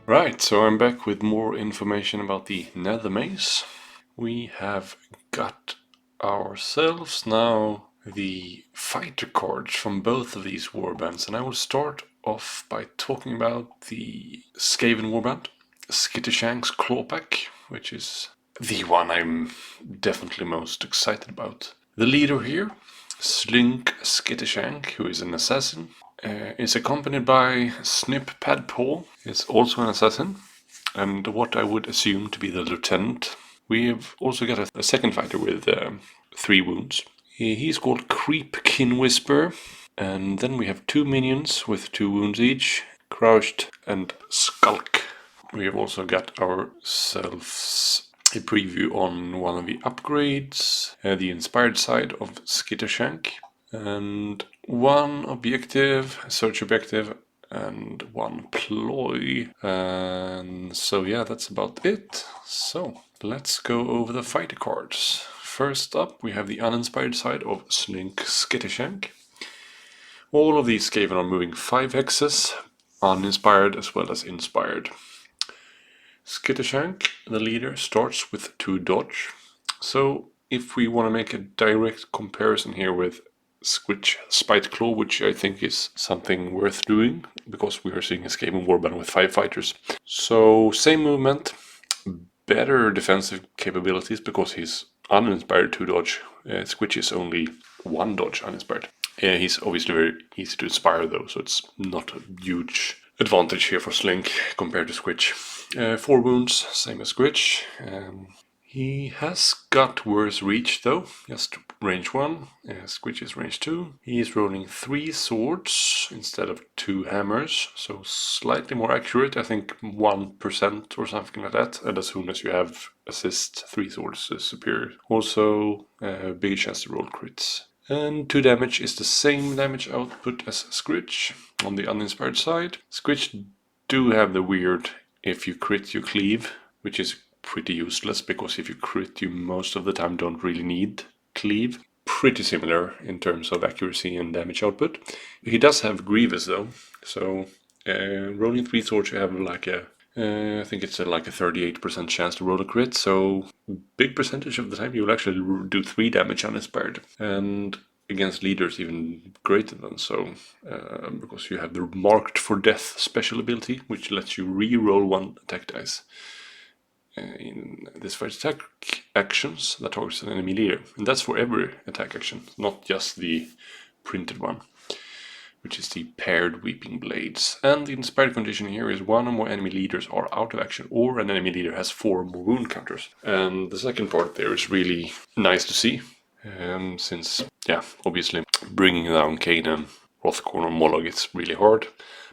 Right, so I'm back with more information about the Nethermaze. We have got ourselves now the fighter cards from both of these warbands, and I will start off by talking about the Skaven warband, Skittershank's Clawpack, which is the one I'm definitely most excited about. The leader here, Skittershank, who is an assassin, is accompanied by Snipppadpaw, is also an assassin, and what I would assume to be the lieutenant. We have also got a second fighter with 3 wounds. He's called Creepkin Whisper, and then we have 2 minions with 2 wounds each, Crouched and Skulk. We have also got ourselves a preview on one of the upgrades, the inspired side of Skittershank, and one objective, search objective, and 1 ploy. And so yeah, that's about it. So let's go over the fighter cards. First up, we have the uninspired side of Skittershank. All of these Skaven are moving 5 hexes, uninspired as well as inspired. Skittershank, the leader, starts with 2 dodge. So if we want to make a direct comparison here with Spite Claw, which I think is something worth doing, because we are seeing a Skaven warband with 5 fighters. So same movement, better defensive capabilities, because he's uninspired 2 dodge. Squitch is only 1 dodge uninspired. He's obviously very easy to inspire though, so it's not a huge advantage here for Slink compared to Squitch. 4 wounds, same as Squitch. He has got worse reach though, just range 1, Squitch is range 2. He is rolling 3 swords instead of 2 hammers, so slightly more accurate, I think 1% or something like that, and as soon as you have assist, 3 swords is superior. Also, bigger chance to roll crits. And 2 damage is the same damage output as Squitch on the uninspired side. Squitch do have the weird, if you crit you cleave, which is pretty useless, because if you crit you most of the time don't really need cleave. Pretty similar in terms of accuracy and damage output. He does have Grievous though, so rolling 3 swords you have like a I think it's like a 38% chance to roll a crit, so big percentage of the time you will actually do 3 damage uninspired, and against leaders even greater than so, because you have the Marked for Death special ability, which lets you re-roll 1 attack dice in this first attack actions that targets an enemy leader, and that's for every attack action, not just the printed one, which is the paired Weeping Blades. And the inspired condition here is 1 or more enemy leaders are out of action, or an enemy leader has 4 more wound counters. And the second part there is really nice to see, since, yeah, obviously bringing down Kanan, Rothkorn or Mollog is really hard.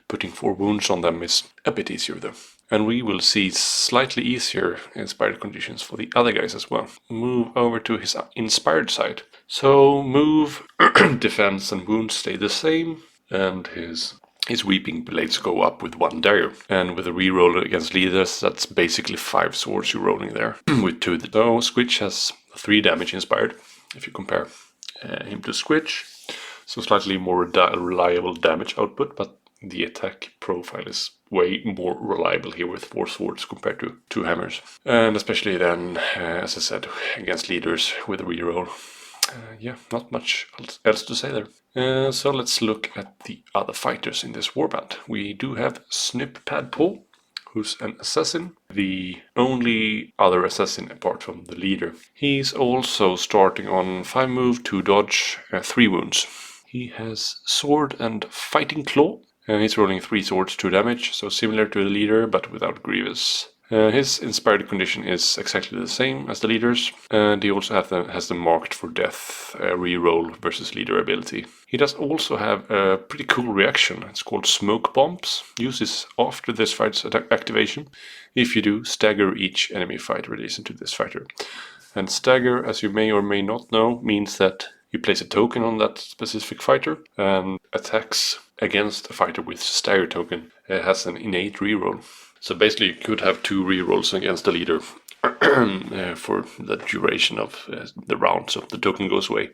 Putting 4 wounds on them is a bit easier though. And we will see slightly easier inspired conditions for the other guys as well. Move over to his inspired side. So move, defense and wounds stay the same, and his Weeping Blades go up with 1 dagger. And with a reroll against leaders, that's basically 5 swords you're rolling there, with 2. So Squitch has 3 damage inspired, if you compare him to Squitch. So slightly more reliable damage output, but the attack profile is way more reliable here with 4 swords compared to 2 hammers. And especially then, as I said, against leaders with a reroll. Yeah, not much else to say there. So let's look at the other fighters in this warband. We do have Snipppadpaw, who's an assassin, the only other assassin apart from the leader. He's also starting on 5 move, 2 dodge, 3 wounds. He has sword and fighting claw. He's rolling 3 swords, 2 damage, so similar to the leader, but without Grievous. His inspired condition is exactly the same as the leader's, and he also has the Marked for Death reroll versus leader ability. He does also have a pretty cool reaction. It's called Smoke Bombs. Uses after this fight's activation. If you do, stagger each enemy fighter adjacent to this fighter. And stagger, as you may or may not know, means that you place a token on that specific fighter, and attacks against a fighter with stagger token has an innate reroll. So basically you could have 2 rerolls against the leader for the duration of the round, so the token goes away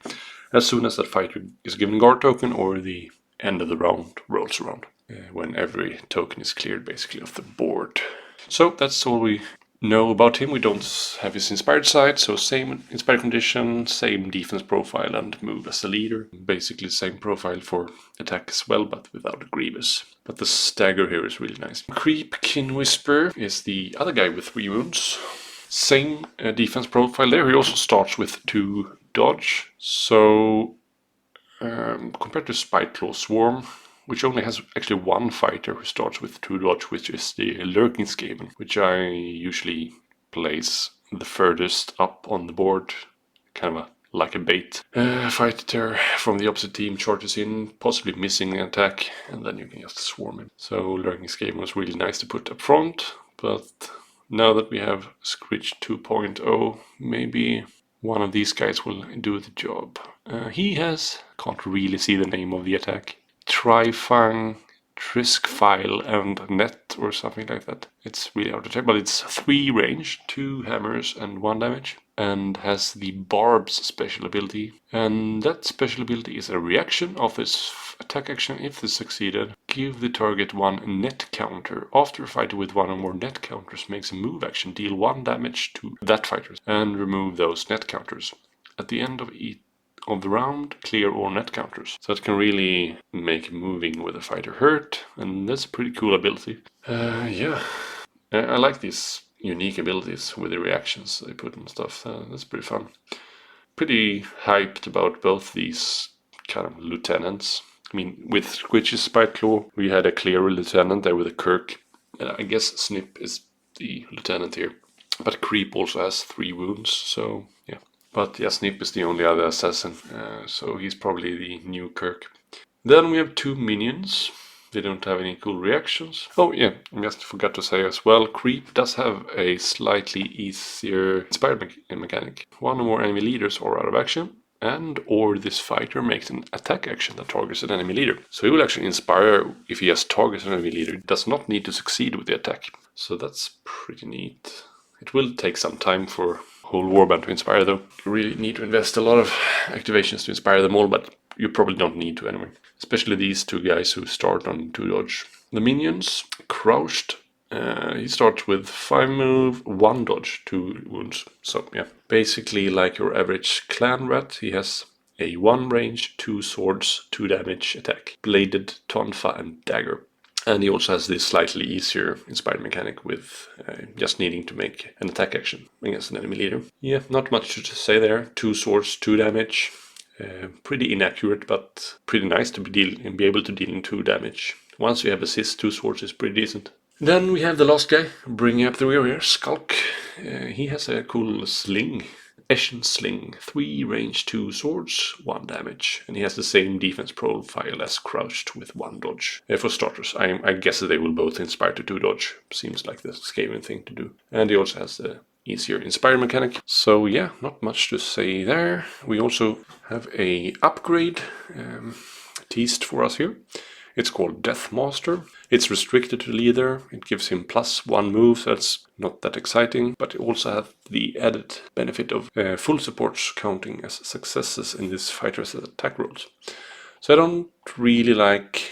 as soon as that fighter is given guard token or the end of the round rolls around, when every token is cleared basically off the board. So that's all we know about him. We don't have his inspired side, so same inspired condition, same defense profile, and move as the leader. Basically same profile for attack as well, but without a Grievous. But the stagger here is really nice. Creep Kin Whisper is the other guy with 3 wounds. Same defense profile there. He also starts with 2 dodge. So compared to Spiteclaw Swarm, which only has actually 1 fighter who starts with 2 dodge, which is the Lurking Skaven, which I usually place the furthest up on the board, kind of like a bait. Fighter from the opposite team charges in, possibly missing an attack, and then you can just swarm him. So Lurking Skaven was really nice to put up front, but now that we have Scritch 2.0, maybe one of these guys will do the job. He has, can't really see the name of the attack, Trifang, Triskfile and Net or something like that. It's really hard to check, but it's 3 range, 2 hammers and 1 damage, and has the Barb's special ability. And that special ability is a reaction of his attack action. If this succeeded, give the target 1 net counter. After a fighter with 1 or more net counters makes a move action, deal 1 damage to that fighter and remove those net counters. At the end of the round, clear all net counters. So it can really make moving with a fighter hurt, and that's a pretty cool ability. Yeah, I like these unique abilities with the reactions they put and stuff. That's pretty fun. Pretty hyped about both these kind of lieutenants. I mean, with Squitch's Spiteclaw, we had a clear lieutenant there with a Kirk. I guess Snip is the lieutenant here. But Creep also has 3 wounds, so yeah. But yeah, Snip is the only other assassin, so he's probably the new Kirk. Then we have 2 minions. They don't have any cool reactions. Oh yeah, I just forgot to say as well, Creep does have a slightly easier inspired mechanic. 1 or more enemy leaders are out of action, and or this fighter makes an attack action that targets an enemy leader. So he will actually inspire if he has targeted an enemy leader. He does not need to succeed with the attack. So that's pretty neat. It will take some time for whole warband to inspire though. You really need to invest a lot of activations to inspire them all, but you probably don't need to anyway. Especially these 2 guys who start on 2 dodge. The minions, Crouched. He starts with 5 move, 1 dodge, 2 wounds. So yeah, basically like your average clan rat, he has a 1 range, 2 swords, 2 damage attack, bladed, tonfa and dagger. And he also has this slightly easier inspired mechanic with just needing to make an attack action against an enemy leader. Yeah, not much to say there. 2 swords, 2 damage. Pretty inaccurate, but pretty nice to be able to deal in 2 damage. Once you have assist, 2 swords is pretty decent. Then we have the last guy, bringing up the rear here, Skulk. He has a cool sling. Eshin Sling, 3 range, 2 swords, 1 damage. And he has the same defense profile as Crouched with 1 dodge. For starters, I guess they will both inspire to 2 dodge. Seems like the Skaven thing to do. And he also has the easier inspire mechanic. So yeah, not much to say there. We also have a upgrade teased for us here. It's called Death Master. It's restricted to leader. It gives him +1 move, so that's not that exciting. But it also has the added benefit of full supports counting as successes in this fighter's attack rolls. So I don't really like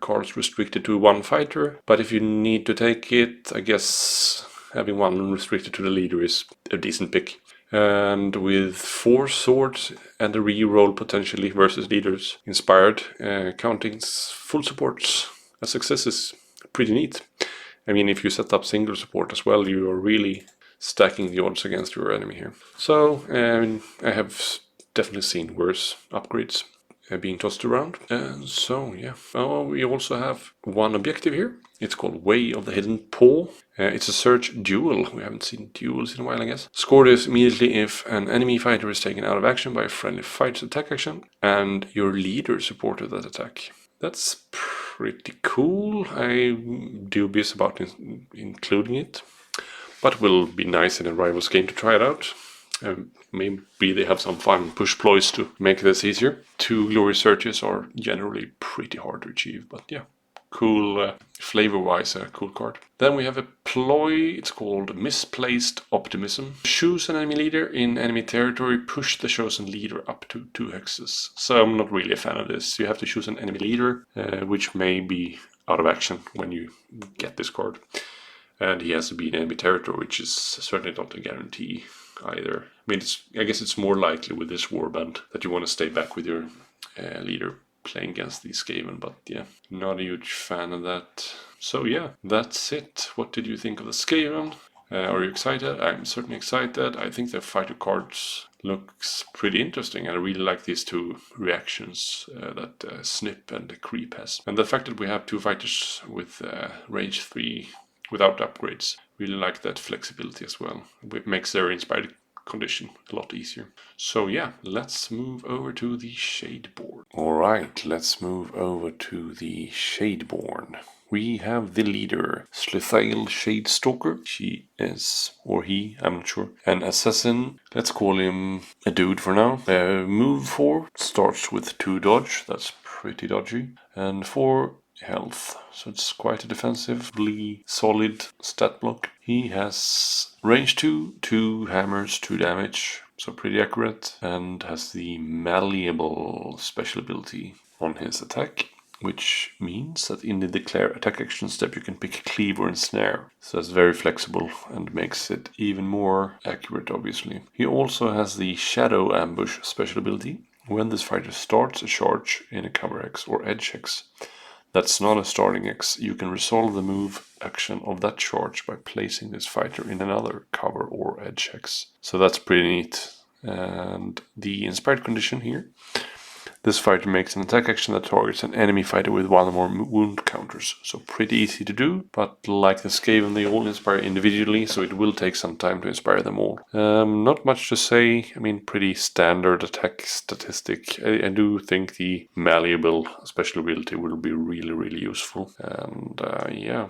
cards restricted to 1 fighter, but if you need to take it, I guess having 1 restricted to the leader is a decent pick. And with 4 swords and a reroll potentially versus leaders inspired, counting full supports as successes, pretty neat. I mean, if you set up single support as well, you are really stacking the odds against your enemy here. So I have definitely seen worse upgrades being tossed around. So yeah, we also have 1 objective here. It's called Way of the Hidden Paw. It's a search duel. We haven't seen duels in a while, I guess. Score this immediately if an enemy fighter is taken out of action by a friendly fighter's attack action, and your leader supported that attack. That's pretty cool. I'm dubious about including it, but will be nice in a Rivals game to try it out. Maybe they have some fun push ploys to make this easier. 2 glory searches are generally pretty hard to achieve, but yeah. Cool, flavor-wise, a cool card. Then we have a ploy, it's called Misplaced Optimism. Choose an enemy leader in enemy territory, push the chosen leader up to 2 hexes. So I'm not really a fan of this. You have to choose an enemy leader, which may be out of action when you get this card. And he has to be in enemy territory, which is certainly not a guarantee either. I mean, I guess it's more likely with this warband that you want to stay back with your leader playing against these Skaven, but yeah, not a huge fan of that. So yeah, that's it. What did you think of the Skaven? Are you excited? I'm certainly excited. I think the fighter cards looks pretty interesting. I really like these two reactions that Snip and Creep has. And the fact that we have two fighters with range 3 without upgrades, really like that flexibility as well. It makes their inspired condition a lot easier. So yeah, let's move over to the Shadeborn. Alright, let's move over to the Shadeborn. We have the leader, Slithershank&Shadeborn. She is, or he, I'm not sure, an assassin. Let's call him a dude for now. Move 4 starts with 2 dodge, that's pretty dodgy, and 4 health, so it's quite a defensively solid stat block. He has range 2, 2 hammers, 2 damage, so pretty accurate, and has the malleable special ability on his attack, which means that in the declare attack action step you can pick cleaver and snare. So that's very flexible and makes it even more accurate, obviously. He also has the shadow ambush special ability. When this fighter starts a charge in a cover hex or edge hex that's not a starting hex, you can resolve the move action of that charge by placing this fighter in another cover or edge hex. So that's pretty neat. And the inspired condition here, this fighter makes an attack action that targets an enemy fighter with 1 or more wound counters. So pretty easy to do, but like the Skaven, they all inspire individually, so it will take some time to inspire them all. Not much to say. I mean, pretty standard attack statistic. I do think the malleable special ability will be really useful. And yeah,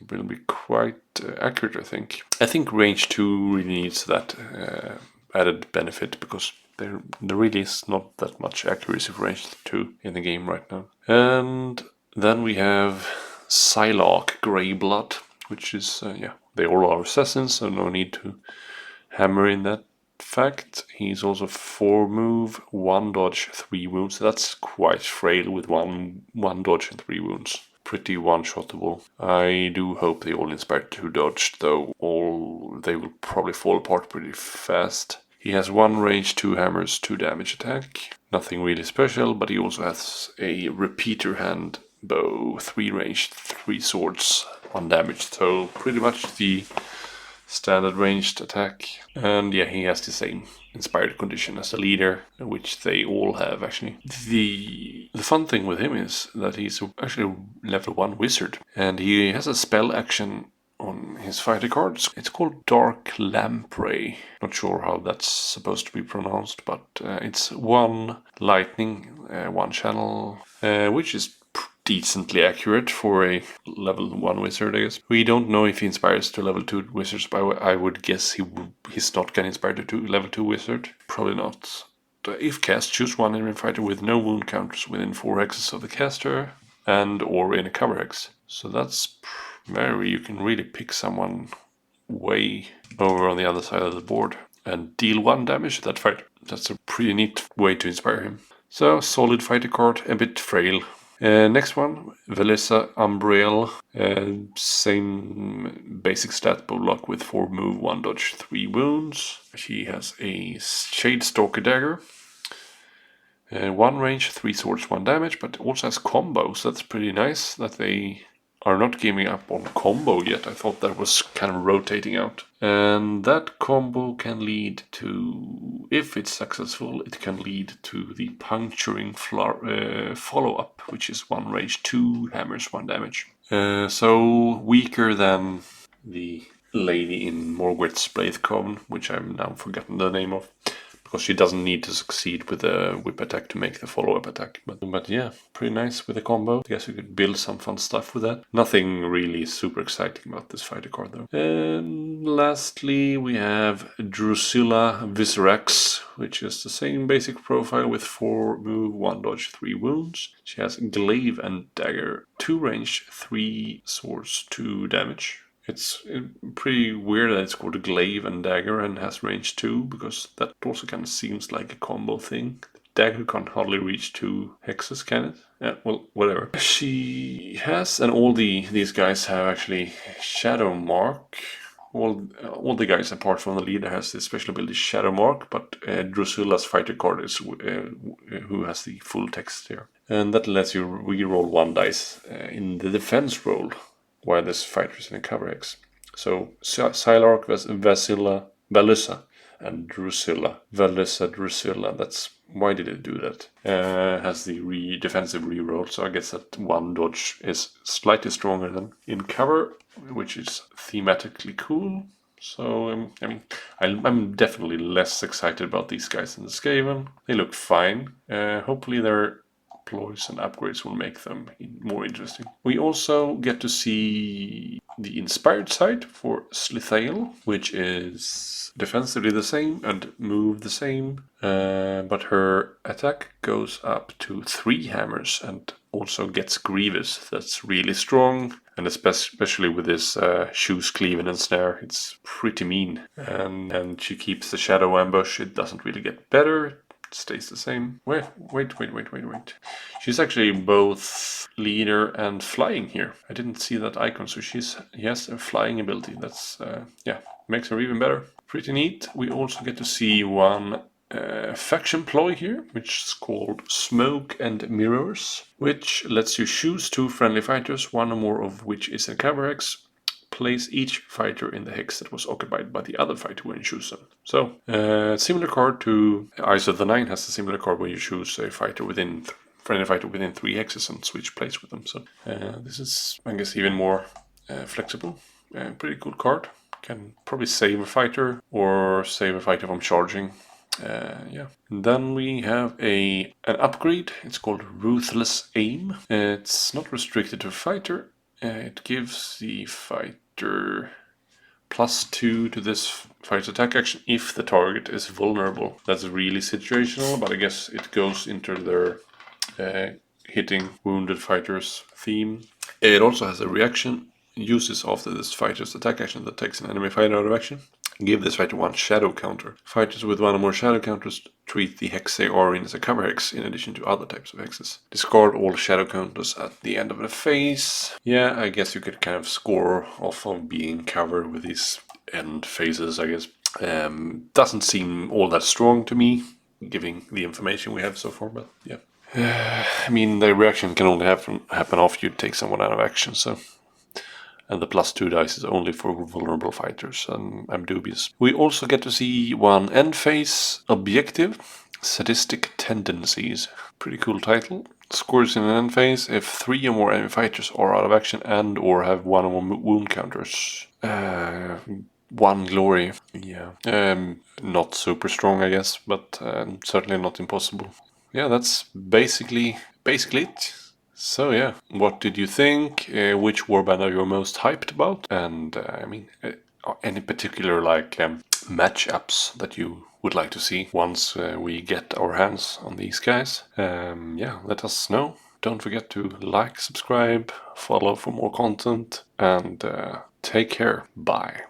it will be quite accurate, I think. I think range 2 really needs that added benefit, because there really is not that much accuracy for range 2 in the game right now. And then we have Psylocke Greyblood, which is, yeah, they all are assassins, so no need to hammer in that fact. He's also 4 move, 1 dodge, 3 wounds. That's quite frail with one dodge and 3 wounds. Pretty one-shottable. I do hope they all inspire 2 dodge, though they will probably fall apart pretty fast. He has 1 range, 2 hammers, 2 damage attack. Nothing really special, but he also has a repeater hand bow, 3 range, 3 swords, 1 damage. So pretty much the standard ranged attack. And yeah, he has the same inspired condition as the leader, which they all have actually. The fun thing with him is that he's actually level 1 wizard, and he has a spell action on his fighter cards. It's called Dark Lamprey. Not sure how that's supposed to be pronounced, but it's 1 lightning, 1 channel, which is decently accurate for a level 1 wizard, I guess. We don't know if he inspires to level 2 wizards, but I would guess he's not going to inspire to level 2 wizard. Probably not. If cast, choose 1 enemy fighter with no wound counters within 4 hexes of the caster and or in a cover hex. So that's where you can really pick someone way over on the other side of the board and deal 1 damage to that fighter. That's a pretty neat way to inspire him. So, solid fighter card, a bit frail. Next one, Velissa Umbriel. Same basic stat block with 4 move, 1 dodge, 3 wounds. She has a Shade Stalker dagger. 1 range, 3 swords, 1 damage, but also has combos. That's pretty nice that they are not giving up on combo yet. I thought that was kind of rotating out. And that combo can lead to, if it's successful, it can lead to the puncturing follow-up, which is 1 range, 2 hammers, 1 damage. So weaker than the lady in Morgwet's Blade Coven, which I'm now forgotten the name of, because she doesn't need to succeed with the whip attack to make the follow-up attack. But yeah, pretty nice with the combo. I guess you could build some fun stuff with that. Nothing really super exciting about this fighter card though. And lastly, we have Drusilla Viscerax, which is the same basic profile with 4 move, 1 dodge, 3 wounds. She has Glaive and Dagger, 2 range, 3 swords, 2 damage. It's pretty weird that it's called a Glaive and Dagger and has range 2, because that also kind of seems like a combo thing. dagger can't hardly reach 2 hexes, can it? Yeah, well, whatever. She has, and all these guys have actually Shadow Mark. All the guys apart from the leader has this special ability Shadow Mark, but Drusilla's fighter card is who has the full text here. And that lets you re-roll 1 dice in the defense roll while this fighter is in a cover hex. So Sylark, Valusa, and Drusilla. Valusa, Drusilla. That's why did it do that? Has the defensive reroll, so I guess that 1 dodge is slightly stronger than in cover, which is thematically cool. So I mean, I'm definitely less excited about these guys than the Skaven. They look fine. Hopefully their ploys and upgrades will make them more interesting. We also get to see the inspired side for Slithael, which is defensively the same and move the same, but her attack goes up to 3 hammers and also gets Grievous. That's really strong, and especially with this shoes, cleave, and snare, it's pretty mean. And she keeps the shadow ambush. It doesn't really get better. Stays the same. Wait. She's actually both leader and flying here. I didn't see that icon, so she has a flying ability. That's, yeah, makes her even better. Pretty neat. We also get to see one faction ploy here, which is called Smoke and Mirrors, which lets you choose 2 friendly fighters, 1 or more of which is in cover hex. Place each fighter in the hex that was occupied by the other fighter when you choose them. So, similar card to Eyes of the Nine has a similar card where you choose a fighter friendly fighter within 3 hexes and switch place with them. So, this is, I guess, even more flexible. Pretty cool card. Can probably save a fighter or save a fighter from charging. Yeah. And then we have an upgrade. It's called Ruthless Aim. It's not restricted to a fighter. It gives the fighter +2 to this fighter's attack action if the target is vulnerable. That's really situational, but I guess it goes into their hitting wounded fighters theme. It also has a reaction. Uses after this fighter's attack action that takes an enemy fighter out of action. Give this fighter 1 shadow counter. Fighters with 1 or more shadow counters treat the hex they are in as a cover hex in addition to other types of hexes. Discard all shadow counters at the end of the phase. Yeah, I guess you could kind of score off of being covered with these end phases, I guess. Doesn't seem all that strong to me, given the information we have so far, but yeah. I mean, the reaction can only happen after you take someone out of action, so... And the +2 dice is only for vulnerable fighters, and I'm dubious. We also get to see one end phase objective, Sadistic Tendencies. Pretty cool title. Scores in an end phase if 3 or more enemy fighters are out of action and or have 1 or more wound counters. 1 glory. Yeah. Not super strong, I guess, but certainly not impossible. Yeah, that's basically it. So yeah, what did you think? Which warband are you most hyped about? And I mean, any particular like matchups that you would like to see once we get our hands on these guys? Yeah, let us know. Don't forget to like, subscribe, follow for more content, and take care. Bye.